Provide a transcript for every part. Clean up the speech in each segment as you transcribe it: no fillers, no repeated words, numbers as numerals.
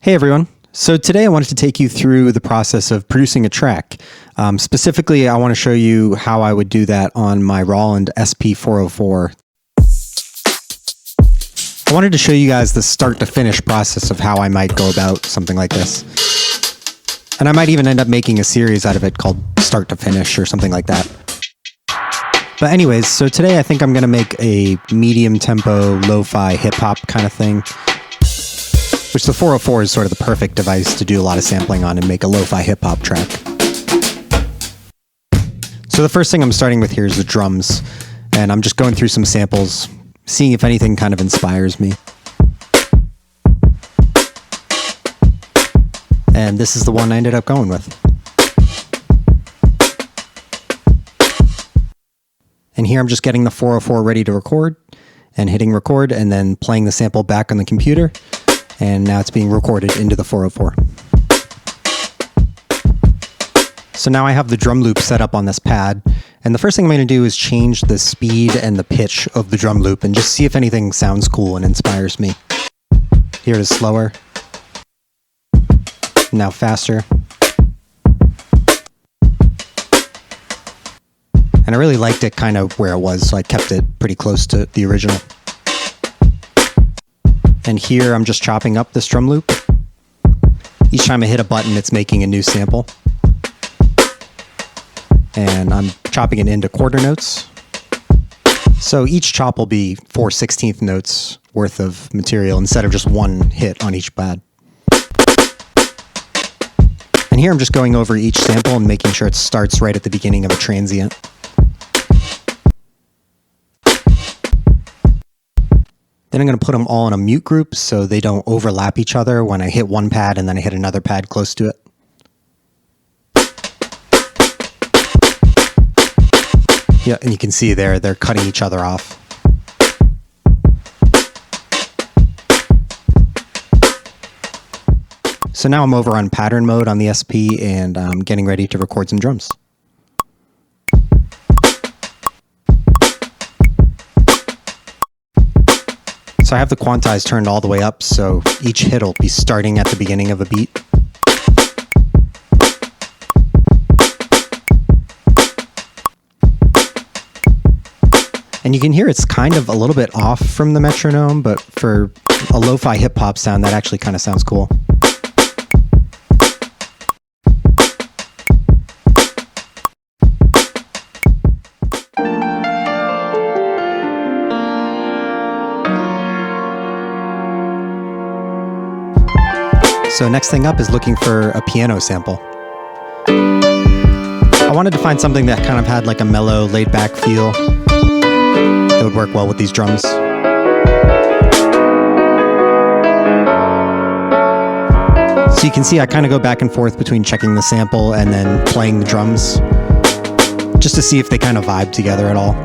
Hey everyone. So today I wanted to take you through the process of producing a track. Specifically, I want to show you how I would do that on my Roland SP-404. I wanted to show you guys the start to finish process of how I might go about something like this. And I might even end up making a series out of it called Start to Finish or something like that. But anyways, so today I think I'm going to make a medium tempo, lo-fi hip-hop kind of thing, which the 404 is sort of the perfect device to do a lot of sampling on and make a lo-fi hip-hop track. So the first thing I'm starting with here is the drums, and I'm just going through some samples, seeing if anything kind of inspires me. And this is the one I ended up going with. And here I'm just getting the 404 ready to record and hitting record and then playing the sample back on the computer. And now it's being recorded into the 404. So now I have the drum loop set up on this pad. And the first thing I'm going to do is change the speed and the pitch of the drum loop and just see if anything sounds cool and inspires me. Here it is slower. Now faster. And I really liked it kind of where it was, so I kept it pretty close to the original. And here I'm just chopping up this drum loop. Each time I hit a button, it's making a new sample. And I'm chopping it into quarter notes. So each chop will be 4/16 notes worth of material instead of just one hit on each pad. And here I'm just going over each sample and making sure it starts right at the beginning of a transient. Then I'm going to put them all in a mute group so they don't overlap each other when I hit one pad and then I hit another pad close to it. Yeah, and you can see there, they're cutting each other off. So now I'm over on pattern mode on the SP and I'm getting ready to record some drums. So I have the quantize turned all the way up, so each hit will be starting at the beginning of a beat. And you can hear it's kind of a little bit off from the metronome, but for a lo-fi hip-hop sound, that actually kind of sounds cool. So next thing up is looking for a piano sample. I wanted to find something that kind of had like a mellow, laid-back feel that would work well with these drums. So you can see I kind of go back and forth between checking the sample and then playing the drums, just to see if they kind of vibe together at all.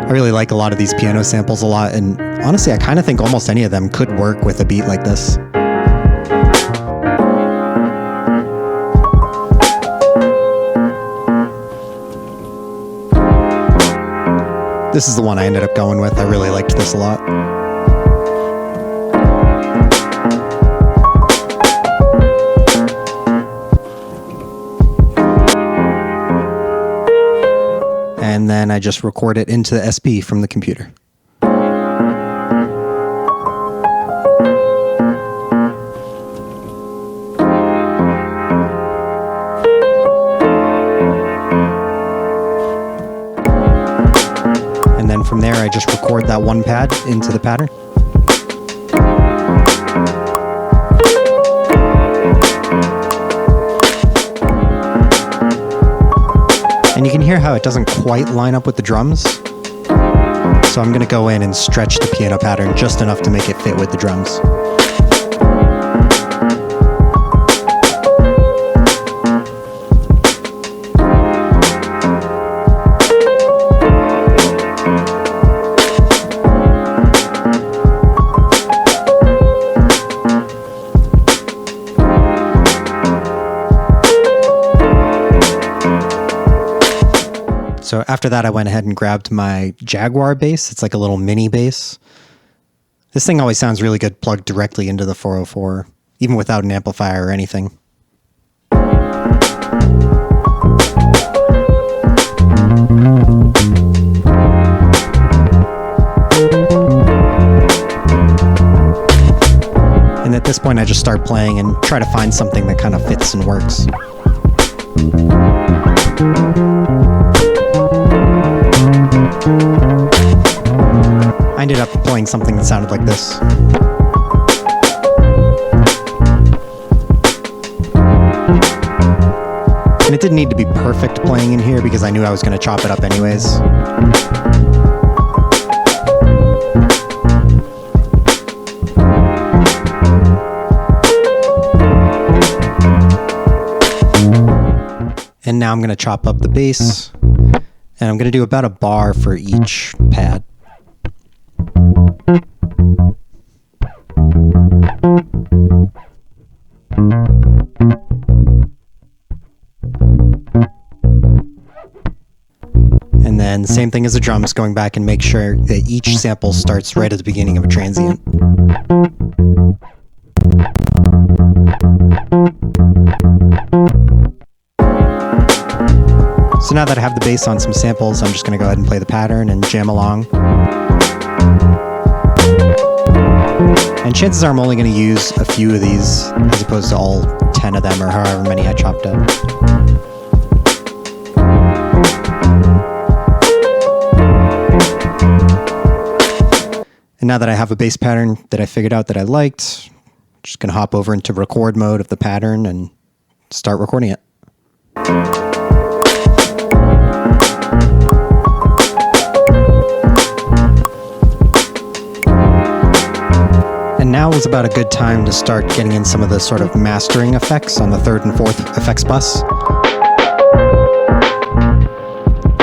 I really like a lot of these piano samples a lot, and honestly, I kind of think almost any of them could work with a beat like this. This is the one I ended up going with. I really liked this a lot. And then I just record it into the SP from the computer. And then from there I just record that one pad into the pattern. And you can hear how it doesn't quite line up with the drums. So I'm going to go in and stretch the piano pattern just enough to make it fit with the drums. So After that, I went ahead and grabbed my Jaguar bass. It's like a little mini bass. This thing always sounds really good plugged directly into the 404, even without an amplifier or anything. And at this point, I just start playing and try to find something that kind of fits and works. I ended up playing something that sounded like this. And it didn't need to be perfect playing in here because I knew I was going to chop it up anyways. And now I'm going to chop up the bass, and I'm going to do about a bar for each pad. And then same thing as the drums, going back and make sure that each sample starts right at the beginning of a transient. So now that I have the bass on some samples, I'm just going to go ahead and play the pattern and jam along. And chances are I'm only going to use a few of these as opposed to all 10 of them or however many I chopped up. And now that I have a bass pattern that I figured out that I liked, I'm just going to hop over into record mode of the pattern and start recording it. And now is about a good time to start getting in some of the sort of mastering effects on the third and fourth effects bus.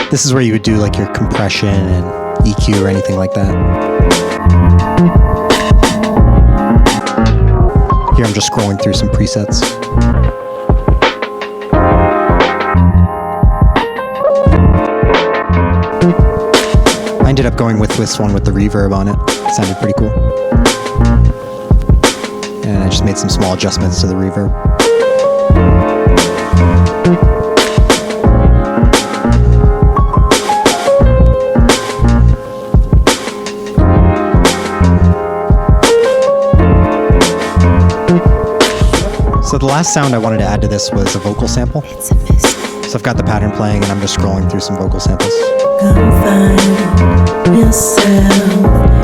This is where you would do like your compression and EQ or anything like that. Here I'm just scrolling through some presets. I ended up going with this one with the reverb on it. It sounded pretty cool. And I just made some small adjustments to the reverb. So the last sound I wanted to add to this was a vocal sample. So I've got the pattern playing and I'm just scrolling through some vocal samples.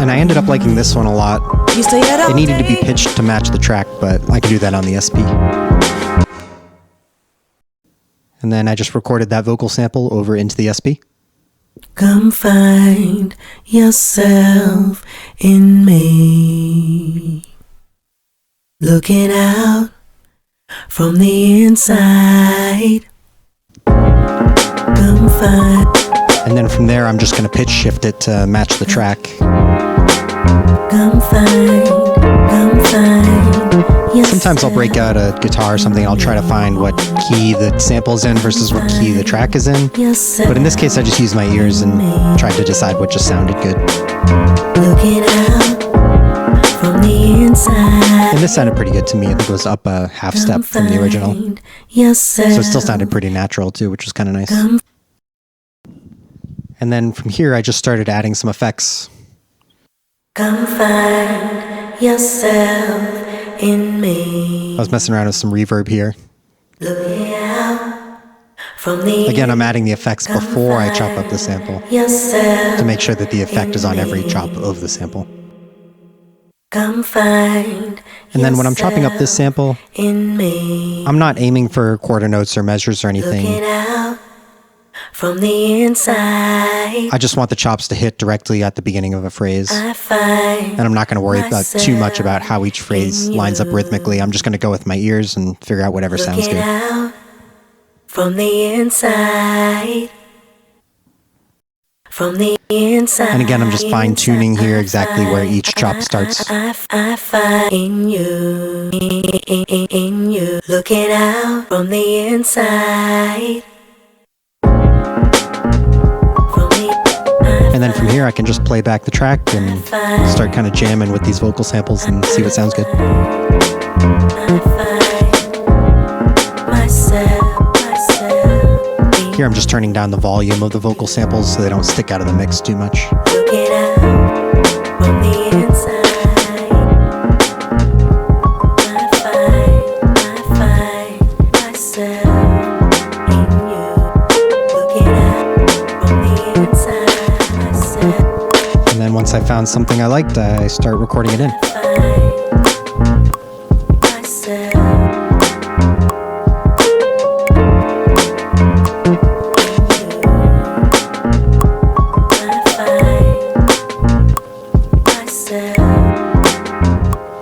And I ended up liking this one a lot. It needed to be pitched to match the track, but I could do that on the SP. And then I just recorded that vocal sample over into the SP. Come find yourself in me, looking out from the inside. Come find. And then from there, I'm just going to pitch shift it to match the track. Come find yourself. Sometimes I'll break out a guitar or something and I'll try to find what key the sample's in versus what key the track is in. But in this case, I just used my ears and tried to decide what just sounded good. Looking out from the inside. And this sounded pretty good to me. I think it was up a half step from the original. So it still sounded pretty natural too, which was kind of nice. And then from here, I just started adding some effects. Come find yourself in me. I was messing around with some reverb here. Looking out from the Again, I'm adding the effects before I chop up the sample to make sure that the effect is on every chop of the sample. Come find and then when I'm chopping up this sample, in me. I'm not aiming for quarter notes or measures or anything. Looking out from the inside. I just want the chops to hit directly at the beginning of a phrase. I find and I'm not going to worry about too much about how each phrase lines up rhythmically. I'm just going to go with my ears and figure out whatever sounds good. Out from the inside. From the inside. And again, I'm just fine-tuning here exactly where each chop starts. I find in you, in you, looking out from the inside. then from here I can just play back the track and start kind of jamming with these vocal samples and see what sounds good. Here I'm just turning down the volume of the vocal samples so they don't stick out of the mix too much. And then once I found something I liked, I start recording it in.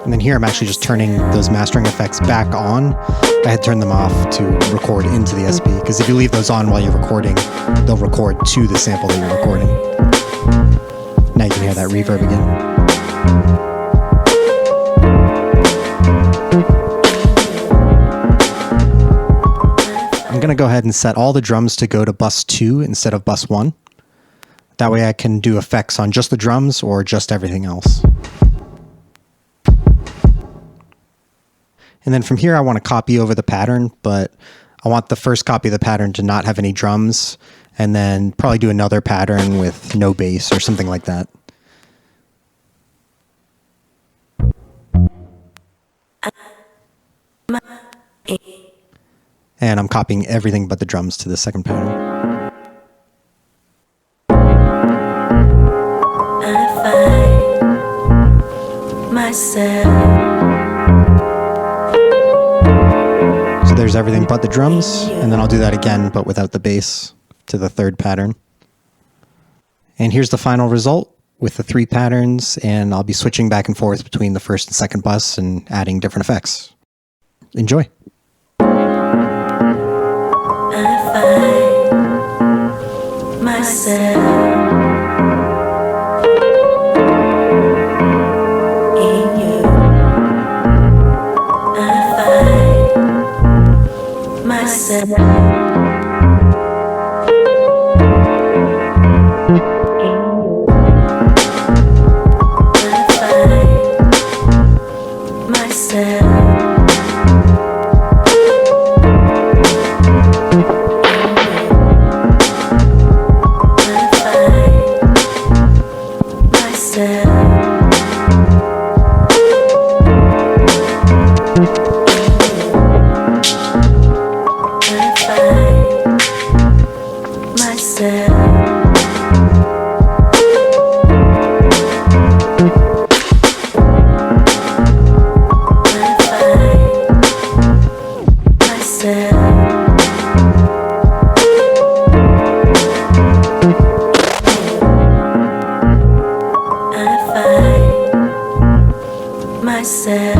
And then here I'm actually just turning those mastering effects back on. I had turned them off to record into the SP, because if you leave those on while you're recording, they'll record to the sample that you're recording. Now you can hear that reverb again. I'm going to go ahead and set all the drums to go to bus 2 instead of bus 1. That way I can do effects on just the drums or just everything else. And then from here I want to copy over the pattern, but I want the first copy of the pattern to not have any drums, and then probably do another pattern with no bass or something like that. And I'm copying everything but the drums to the second pattern. I find myself. So there's everything but the drums, and then I'll do that again but without the bass to the third pattern. And here's the final result with the 3 patterns, and I'll be switching back and forth between the first and second bus and adding different effects. Enjoy. I find myself in you. I find myself in you. I find myself. Myself.